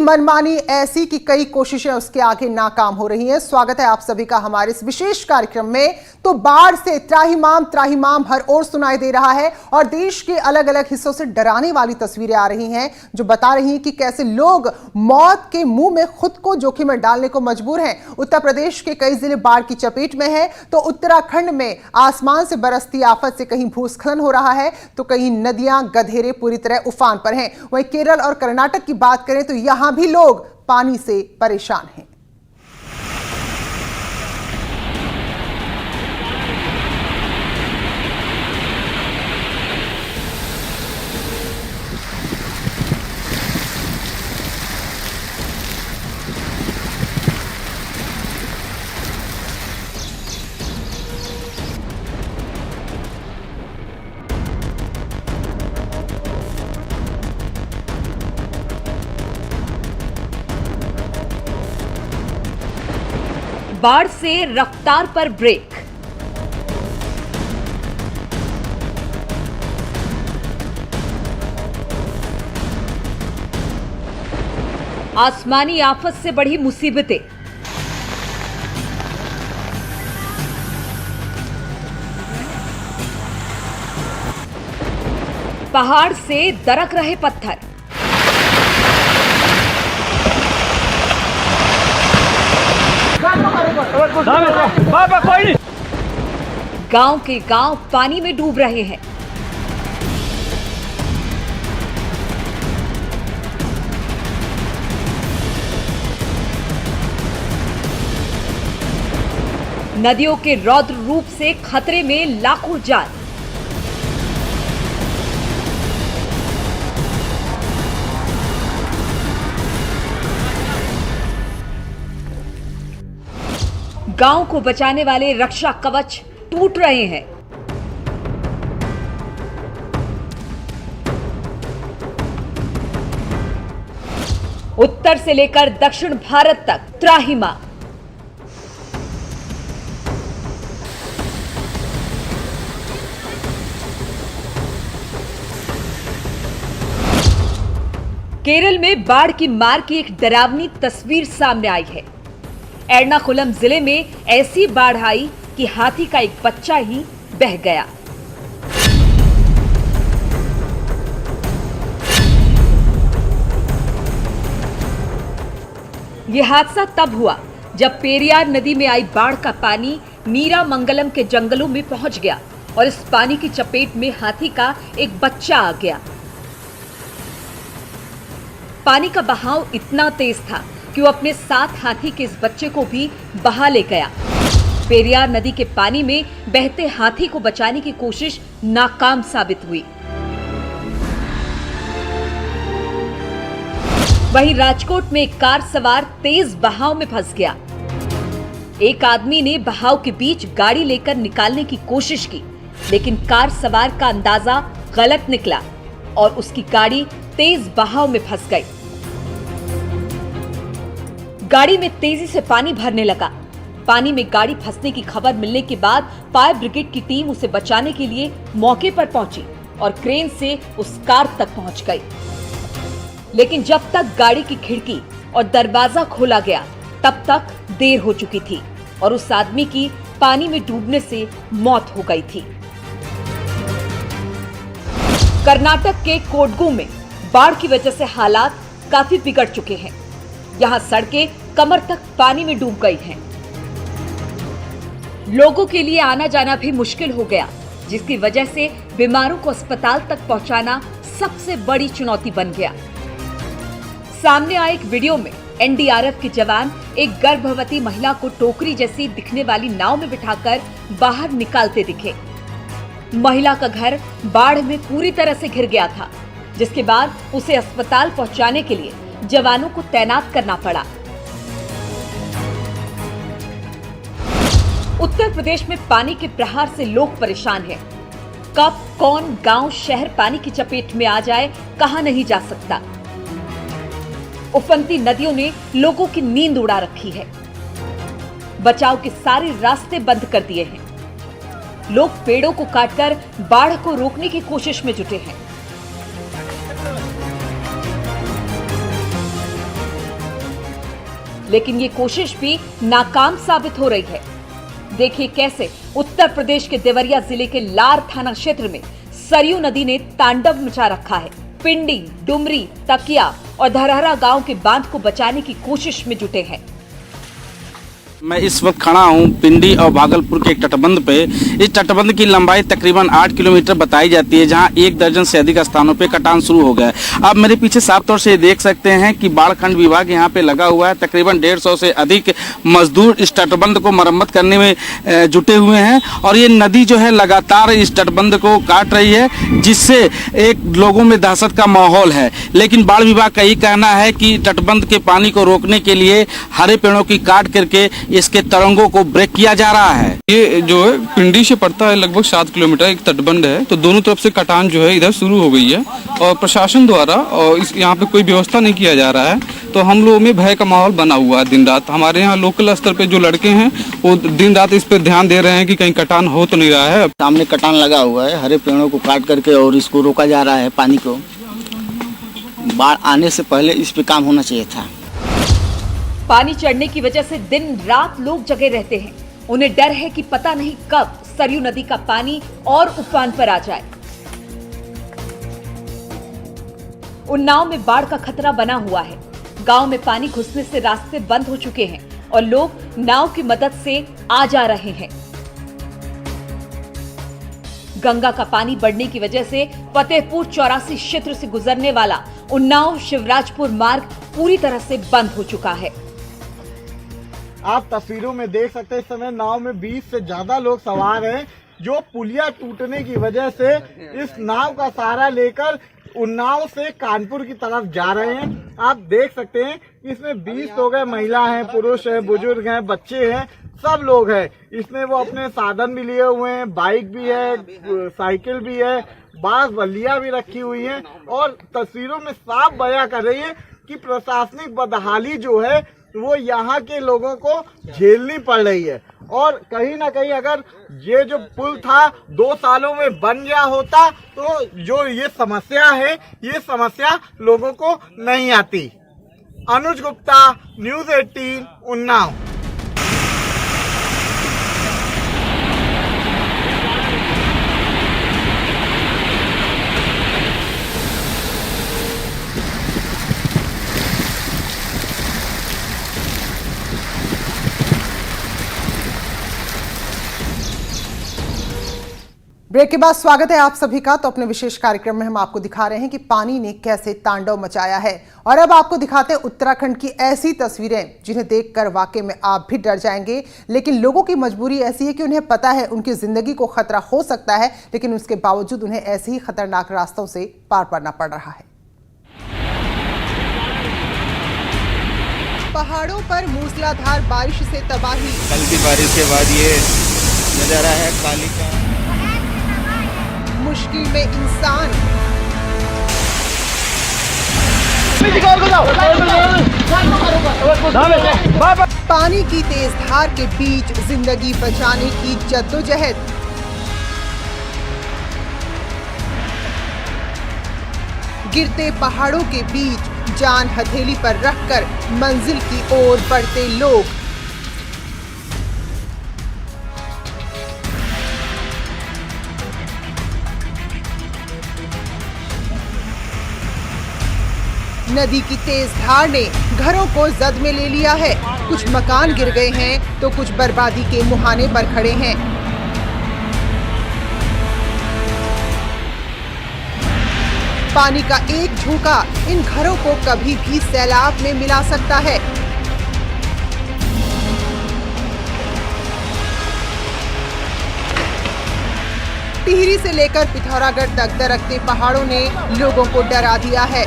मनमानी ऐसी कि कई कोशिशें उसके आगे नाकाम हो रही हैं। स्वागत है आप सभी का हमारे इस विशेष कार्यक्रम में। तो बाढ़ से त्राहिमाम हर ओर सुनाई दे रहा है और देश के अलग अलग हिस्सों से डराने वाली तस्वीरें आ रही हैं जो बता रही हैं कि कैसे लोग मौत के मुंह में खुद को जोखिम में डालने को मजबूर हैं। उत्तर प्रदेश के कई जिले बाढ़ की चपेट में हैं, तो उत्तराखंड में आसमान से बरसती आफत से कहीं भूस्खलन हो रहा है तो कहीं नदियां गधेरे पूरी तरह उफान पर हैं। वहीं केरल और कर्नाटक की बात करें तो यहां भी लोग पानी से परेशान हैं। बाढ़ से रफ्तार पर ब्रेक। आसमानी आफत से बढ़ी मुसीबतें। पहाड़ से दरक रहे पत्थर। गांव के गांव पानी में डूब रहे हैं। नदियों के रौद्र रूप से खतरे में लाखों जान। गांव को बचाने वाले रक्षा कवच टूट रहे हैं। उत्तर से लेकर दक्षिण भारत तक त्राहिमाम। केरल में बाढ़ की मार की एक डरावनी तस्वीर सामने आई है। एर्नाकुलम जिले में ऐसी बाढ़ आई कि हाथी का एक बच्चा ही बह गया। यह हादसा तब हुआ जब पेरियार नदी में आई बाढ़ का पानी नीरामंगलम के जंगलों में पहुंच गया और इस पानी की चपेट में हाथी का एक बच्चा आ गया। पानी का बहाव इतना तेज था कि वो अपने साथ हाथी के इस बच्चे को भी बहा ले गया। पेरियार नदी के पानी में बहते हाथी को बचाने की कोशिश नाकाम साबित हुई। वहीं राजकोट में एक कार सवार तेज बहाव में फंस गया। एक आदमी ने बहाव के बीच गाड़ी लेकर निकालने की कोशिश की, लेकिन कार सवार का अंदाजा गलत निकला और उसकी गाड़ी तेज बहाव में फंस गई। गाड़ी में तेजी से पानी भरने लगा। पानी में गाड़ी फंसने की खबर मिलने के बाद फायर ब्रिगेड की टीम उसे बचाने के लिए मौके पर पहुंची और क्रेन से उस कार तक पहुंच गई। लेकिन जब तक गाड़ी की खिड़की और दरवाजा खोला गया तब तक देर हो चुकी थी और उस आदमी की पानी में डूबने से मौत हो गई थी। कर्नाटक के कोडगू में बाढ़ की वजह से हालात काफी बिगड़ चुके हैं। यहां सड़कें कमर तक पानी में डूब गई हैं। लोगों के लिए आना जाना भी मुश्किल हो गया, जिसकी वजह से बीमारों को अस्पताल तक पहुंचाना सबसे बड़ी चुनौती बन गया। सामने आए एक वीडियो में एनडीआरएफ के जवान एक गर्भवती महिला को टोकरी जैसी दिखने वाली नाव में बिठाकर बाहर निकालते दिखे। महिला का घर बाढ़ में पूरी तरह से घिर गया था, जिसके बाद उसे अस्पताल पहुंचाने के लिए जवानों को तैनात करना पड़ा। उत्तर प्रदेश में पानी के प्रहार से लोग परेशान हैं। कब कौन गांव शहर पानी की चपेट में आ जाए कहा नहीं जा सकता। उफनती नदियों ने लोगों की नींद उड़ा रखी है। बचाव के सारे रास्ते बंद कर दिए हैं। लोग पेड़ों को काटकर बाढ़ को रोकने की कोशिश में जुटे हैं। लेकिन ये कोशिश भी नाकाम साबित हो रही है। देखिए कैसे उत्तर प्रदेश के देवरिया जिले के लार थाना क्षेत्र में सरयू नदी ने तांडव मचा रखा है। पिंडी, डुमरी, तकिया और धरहरा गांव के बांध को बचाने की कोशिश में जुटे हैं। मैं इस वक्त खड़ा हूँ पिंडी और भागलपुर के एक तटबंध पे। इस तटबंध की लंबाई तकरीबन 8 किलोमीटर बताई जाती है, जहाँ 1 दर्जन से अधिक स्थानों पे कटान शुरू हो गया है। आप मेरे पीछे साफ तौर से देख सकते हैं कि बाढ़ विभाग यहाँ पे लगा हुआ है। तकरीबन 150 से अधिक मजदूर इस तटबंध को मरम्मत करने में जुटे हुए हैं और ये नदी जो है लगातार इस तटबंध को काट रही है, जिससे एक लोगों में दहशत का माहौल है। लेकिन बाढ़ विभाग का यही कहना है कि तटबंध के पानी को रोकने के लिए हरे पेड़ों की काट करके इसके तरंगों को ब्रेक किया जा रहा है। ये जो है पिंडी से पड़ता है लगभग 7 किलोमीटर, एक तटबंध है, तो दोनों तरफ से कटान जो है इधर शुरू हो गई है और प्रशासन द्वारा और इस यहाँ पे कोई व्यवस्था नहीं किया जा रहा है, तो हम लोगों में भय का माहौल बना हुआ है दिन रात। हमारे यहाँ लोकल स्तर पे जो लड़के हैं वो दिन रात इस पे ध्यान दे रहे हैं कि कहीं कटान हो तो नहीं रहा है। सामने कटान लगा हुआ है, हरे पेड़ों को काट करके और इसको रोका जा रहा है। पानी को बाढ़ आने से पहले इस पे काम होना चाहिए था। पानी चढ़ने की वजह से दिन रात लोग जगे रहते हैं। उन्हें डर है कि पता नहीं कब सरयू नदी का पानी और उफान पर आ जाए। उन्नाव में बाढ़ का खतरा बना हुआ है। गांव में पानी घुसने से रास्ते बंद हो चुके हैं और लोग नाव की मदद से आ जा रहे हैं। गंगा का पानी बढ़ने की वजह से फतेहपुर 84 क्षेत्र से गुजरने वाला उन्नाव शिवराजपुर मार्ग पूरी तरह से बंद हो चुका है। आप तस्वीरों में देख सकते हैं इस समय नाव में 20 से ज्यादा लोग सवार हैं, जो पुलिया टूटने की वजह से इस नाव का सहारा लेकर उन्नाव से कानपुर की तरफ जा रहे हैं। आप देख सकते हैं इसमें 20 लोग हैं, महिला हैं, पुरुष हैं, बुजुर्ग हैं, बच्चे हैं, सब लोग हैं। इसमें वो अपने साधन भी लिए हुए हैं, बाइक भी है, साइकिल भी है, बांस बल्लियां भी रखी हुई हैं और तस्वीरों में साफ बयां कर रही है कि प्रशासनिक बदहाली जो है वो यहाँ के लोगों को झेलनी पड़ रही है। और कहीं ना कहीं अगर ये जो पुल था 2 सालों में बन गया होता तो जो ये समस्या है, ये समस्या लोगों को नहीं आती। अनुज गुप्ता, न्यूज़ 18, उन्नाव। ब्रेक के बाद स्वागत है आप सभी का। तो अपने विशेष कार्यक्रम में हम आपको दिखा रहे हैं कि पानी ने कैसे तांडव मचाया है और अब आपको दिखाते हैं उत्तराखंड की ऐसी तस्वीरें जिन्हें देखकर वाकई में आप भी डर जाएंगे। लेकिन लोगों की मजबूरी ऐसी है कि उन्हें पता है उनकी जिंदगी को खतरा हो सकता है, लेकिन उसके बावजूद उन्हें ऐसे ही खतरनाक रास्तों से पार पड़ना पड़ रहा है। पहाड़ों पर मूसलाधार बारिश से तबाही। कल की बारिश के बाद ये नजारा है काली का। मुश्किल में इंसान। पानी की तेज धार के बीच जिंदगी बचाने की जद्दोजहद। गिरते पहाड़ों के बीच जान हथेली पर रखकर मंजिल की ओर बढ़ते लोग। नदी की तेज धार ने घरों को जद में ले लिया है। कुछ मकान गिर गए हैं तो कुछ बर्बादी के मुहाने पर खड़े हैं। पानी का एक झोंका इन घरों को कभी भी सैलाब में मिला सकता है। टिहरी से लेकर पिथौरागढ़ तक दरकते पहाड़ों ने लोगों को डरा दिया है।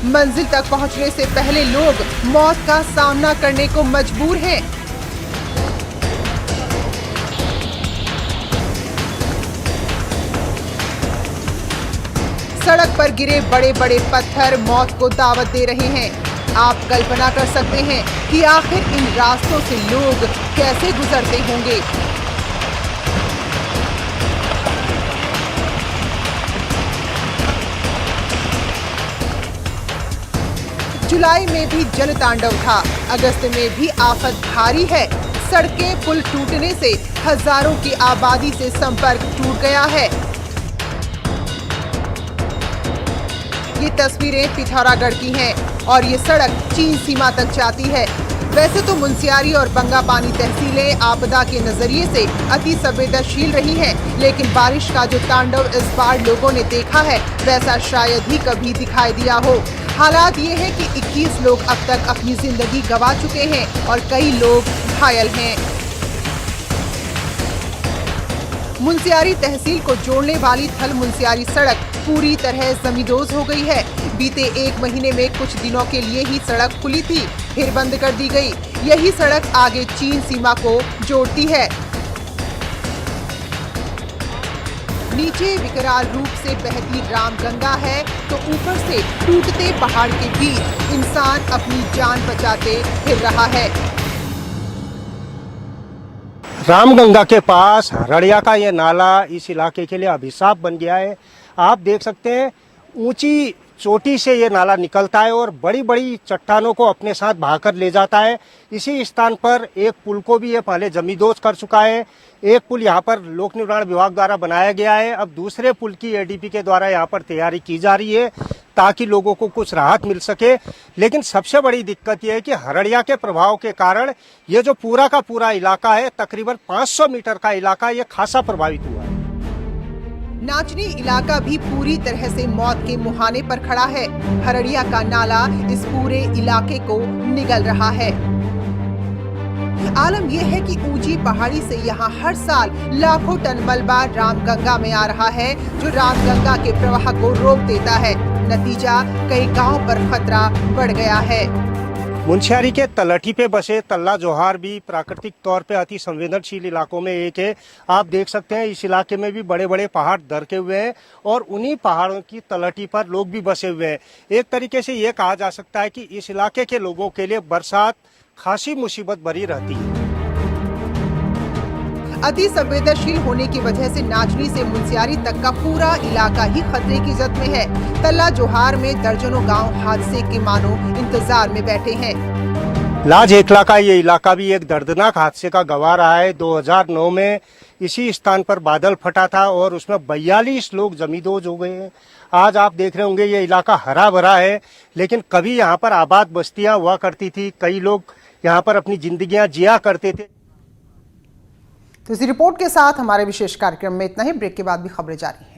मंजिल तक पहुंचने से पहले लोग मौत का सामना करने को मजबूर हैं। सड़क पर गिरे बड़े बड़े पत्थर मौत को दावत दे रहे हैं। आप कल्पना कर सकते हैं कि आखिर इन रास्तों से लोग कैसे गुजरते होंगे। जुलाई में भी जल तांडव था, अगस्त में भी आफत भारी है। सड़कें पुल टूटने से हजारों की आबादी से संपर्क टूट गया है। ये तस्वीरें पिथौरागढ़ की हैं और ये सड़क चीन सीमा तक जाती है। वैसे तो मुनस्यारी और बंगापानी तहसीलें आपदा के नजरिए से अति संवेदनशील रही हैं, लेकिन बारिश का जो तांडव इस बार लोगों ने देखा है वैसा शायद ही कभी दिखाई दिया हो। हालात ये है कि 21 लोग अब तक अपनी जिंदगी गंवा चुके हैं और कई लोग घायल हैं। मुनस्यारी तहसील को जोड़ने वाली थल मुनस्यारी सड़क पूरी तरह जमींदोज हो गई है। बीते 1 महीने में कुछ दिनों के लिए ही सड़क खुली थी, फिर बंद कर दी गई। यही सड़क आगे चीन सीमा को जोड़ती है। नीचे विकराल रूप से बहती रामगंगा है तो ऊपर से टूटते पहाड़ के बीच इंसान अपनी जान बचाते फिर रहा है। रामगंगा के पास हरड़िया का ये नाला इस इलाके के लिए अभिशाप बन गया है। आप देख सकते हैं ऊंची चोटी से ये नाला निकलता है और बड़ी बड़ी चट्टानों को अपने साथ बहाकर ले जाता है। इसी स्थान पर एक पुल को भी ये पहले जमींदोज कर चुका है। एक पुल यहाँ पर लोक निर्माण विभाग द्वारा बनाया गया है। अब दूसरे पुल की एडीपी के द्वारा यहाँ पर तैयारी की जा रही है ताकि लोगों को कुछ राहत मिल सके। लेकिन सबसे बड़ी दिक्कत यह है कि हरड़िया के प्रभाव के कारण ये जो पूरा का पूरा इलाका है, तकरीबन 500 मीटर का इलाका, ये खासा प्रभावित हुआ है। नाचनी इलाका भी पूरी तरह से मौत के मुहाने पर खड़ा है। हरड़िया का नाला इस पूरे इलाके को निगल रहा है। आलम यह है कि ऊंची पहाड़ी से यहाँ हर साल लाखों टन मलबा रामगंगा में आ रहा है, जो रामगंगा के प्रवाह को रोक देता है। नतीजा कई गांव पर खतरा बढ़ गया है। मुनस्यारी के तलहटी पे बसे तल्ला जोहार भी प्राकृतिक तौर पे अति संवेदनशील इलाकों में एक है। आप देख सकते हैं इस इलाके में भी बड़े बड़े पहाड़ दरके हुए हैं और उन्हीं पहाड़ों की तलहटी पर लोग भी बसे हुए हैं। एक तरीके से ये कहा जा सकता है कि इस इलाके के लोगों के लिए बरसात खासी मुसीबत भरी रहती है। अति संवेदनशील होने की वजह से नाचनी से मुनस्यारी तक का पूरा इलाका ही खतरे की जद में है। तल्ला जोहार में दर्जनों गांव हादसे के मानो इंतजार में बैठे हैं। लाज हेकला का ये इलाका भी एक दर्दनाक हादसे का गवाह रहा है। 2009 में इसी स्थान पर बादल फटा था और उसमें 42 लोग जमींदोज हो गए हैं। आज आप देख रहे होंगे ये इलाका हरा भरा है, लेकिन कभी यहाँ पर आबाद बस्तियां हुआ करती थी, कई लोग यहाँ पर अपनी जिंदगियां जिया करते थे। तो इसी रिपोर्ट के साथ हमारे विशेष कार्यक्रम में इतना ही। ब्रेक के बाद भी खबरें जारी हैं।